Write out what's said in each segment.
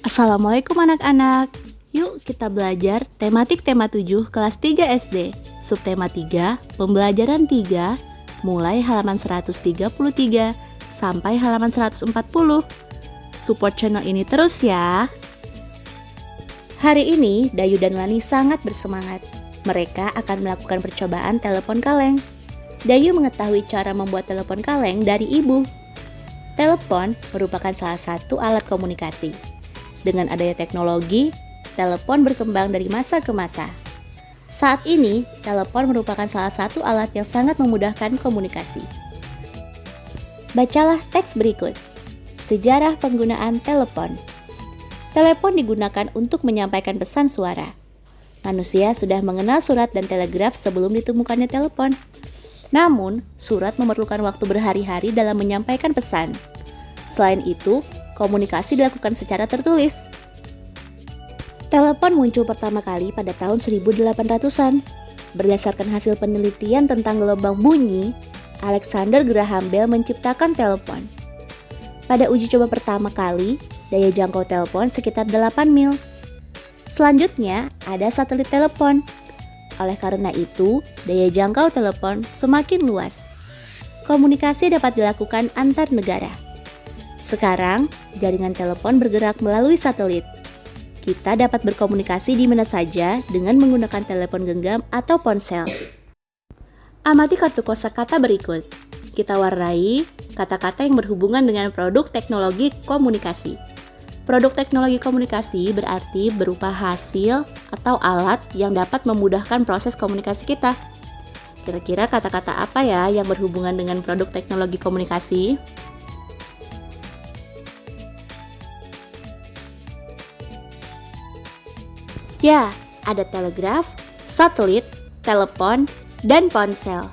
Assalamualaikum anak-anak. Yuk kita belajar tematik tema 7 kelas 3 SD. Subtema 3, pembelajaran 3, mulai halaman 133 sampai halaman 140. Support channel ini terus ya. Hari ini Dayu dan Lani sangat bersemangat. Mereka akan melakukan percobaan telepon kaleng. Dayu mengetahui cara membuat telepon kaleng dari ibu. Telepon merupakan salah satu alat komunikasi. Dengan adanya teknologi, telepon berkembang dari masa ke masa. Saat ini, telepon merupakan salah satu alat yang sangat memudahkan komunikasi. Bacalah teks berikut. Sejarah penggunaan telepon. Telepon digunakan untuk menyampaikan pesan suara. Manusia sudah mengenal surat dan telegraf sebelum ditemukannya telepon. Namun, surat memerlukan waktu berhari-hari dalam menyampaikan pesan. Selain itu, komunikasi dilakukan secara tertulis. Telepon muncul pertama kali pada tahun 1800-an. Berdasarkan hasil penelitian tentang gelombang bunyi, Alexander Graham Bell menciptakan telepon. Pada uji coba pertama kali, daya jangkau telepon sekitar 8 mil. Selanjutnya, ada satelit telepon. Oleh karena itu, daya jangkau telepon semakin luas. Komunikasi dapat dilakukan antar negara. Sekarang, jaringan telepon bergerak melalui satelit. Kita dapat berkomunikasi di mana saja dengan menggunakan telepon genggam atau ponsel. Amati kartu kosakata berikut. Kita warnai kata-kata yang berhubungan dengan produk teknologi komunikasi. Produk teknologi komunikasi berarti berupa hasil atau alat yang dapat memudahkan proses komunikasi kita. Kira-kira kata-kata apa ya yang berhubungan dengan produk teknologi komunikasi? Ya, ada telegraf, satelit, telepon, dan ponsel.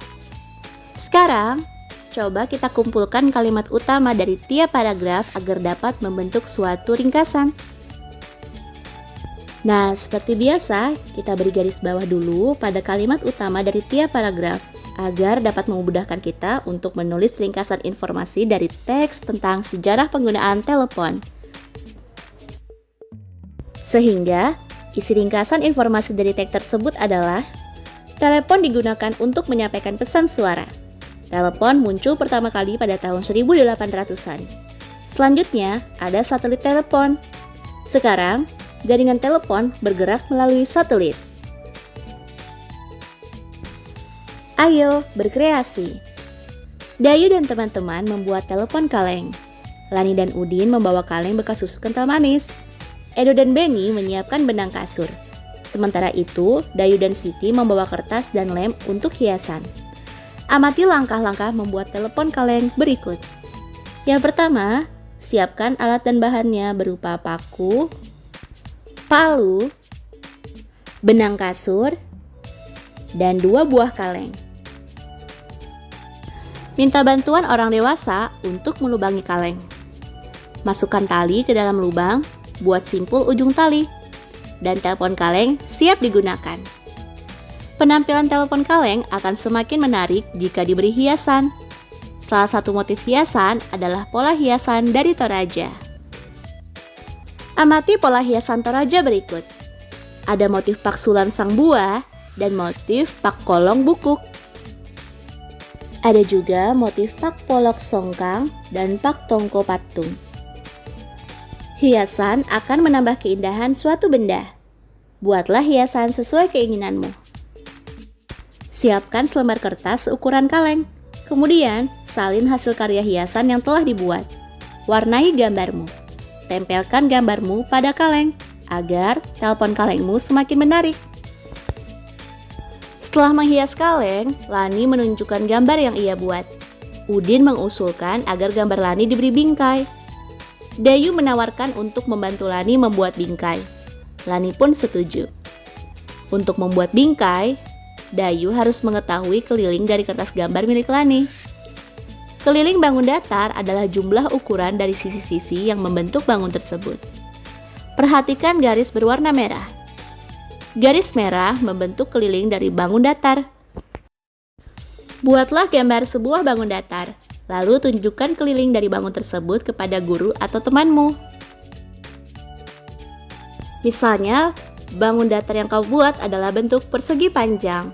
Sekarang, coba kita kumpulkan kalimat utama dari tiap paragraf agar dapat membentuk suatu ringkasan. Nah, seperti biasa, kita beri garis bawah dulu pada kalimat utama dari tiap paragraf agar dapat memudahkan kita untuk menulis ringkasan informasi dari teks tentang sejarah penggunaan telepon. Sehingga, isi ringkasan informasi dari teks tersebut adalah: telepon digunakan untuk menyampaikan pesan suara. Telepon muncul pertama kali pada tahun 1800-an. Selanjutnya, ada satelit telepon. Sekarang, jaringan telepon bergerak melalui satelit. Ayo berkreasi. Dayu dan teman-teman membuat telepon kaleng. Lani dan Udin membawa kaleng bekas susu kental manis. Edo dan Benny menyiapkan benang kasur. Sementara itu, Dayu dan Siti membawa kertas dan lem untuk hiasan. Amati langkah-langkah membuat telepon kaleng berikut. Yang pertama, siapkan alat dan bahannya berupa paku, palu, benang kasur, dan 2 buah kaleng. Minta bantuan orang dewasa untuk melubangi kaleng. Masukkan tali ke dalam lubang, buat simpul ujung tali, dan telepon kaleng siap digunakan. Penampilan telepon kaleng akan semakin menarik jika diberi hiasan. Salah satu motif hiasan adalah pola hiasan dari Toraja. Amati pola hiasan Toraja berikut. Ada motif pak sulan sang buah dan motif pak kolong bukuk. Ada juga motif pak polok songkang dan pak tongko patung. Hiasan akan menambah keindahan suatu benda. Buatlah hiasan sesuai keinginanmu. Siapkan selembar kertas seukuran kaleng. Kemudian, salin hasil karya hiasan yang telah dibuat. Warnai gambarmu. Tempelkan gambarmu pada kaleng agar telepon kalengmu semakin menarik. Setelah menghias kaleng, Lani menunjukkan gambar yang ia buat. Udin mengusulkan agar gambar Lani diberi bingkai. Dayu menawarkan untuk membantu Lani membuat bingkai. Lani pun setuju. Untuk membuat bingkai, Dayu harus mengetahui keliling dari kertas gambar milik Lani. Keliling bangun datar adalah jumlah ukuran dari sisi-sisi yang membentuk bangun tersebut. Perhatikan garis berwarna merah. Garis merah membentuk keliling dari bangun datar. Buatlah gambar sebuah bangun datar. Lalu tunjukkan keliling dari bangun tersebut kepada guru atau temanmu. Misalnya, bangun datar yang kamu buat adalah bentuk persegi panjang.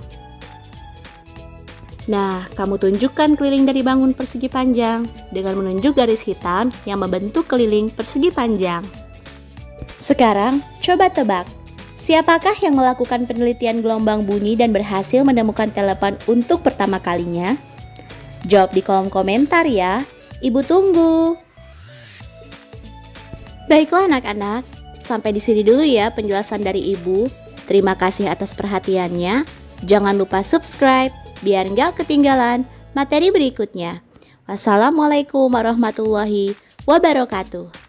Nah, kamu tunjukkan keliling dari bangun persegi panjang dengan menunjuk garis hitam yang membentuk keliling persegi panjang. Sekarang, coba tebak. Siapakah yang melakukan penelitian gelombang bunyi dan berhasil menemukan telepon untuk pertama kalinya? Jawab di kolom komentar ya. Ibu tunggu. Baiklah anak-anak, sampai di sini dulu ya penjelasan dari Ibu. Terima kasih atas perhatiannya. Jangan lupa subscribe biar nggak ketinggalan materi berikutnya. Wassalamualaikum warahmatullahi wabarakatuh.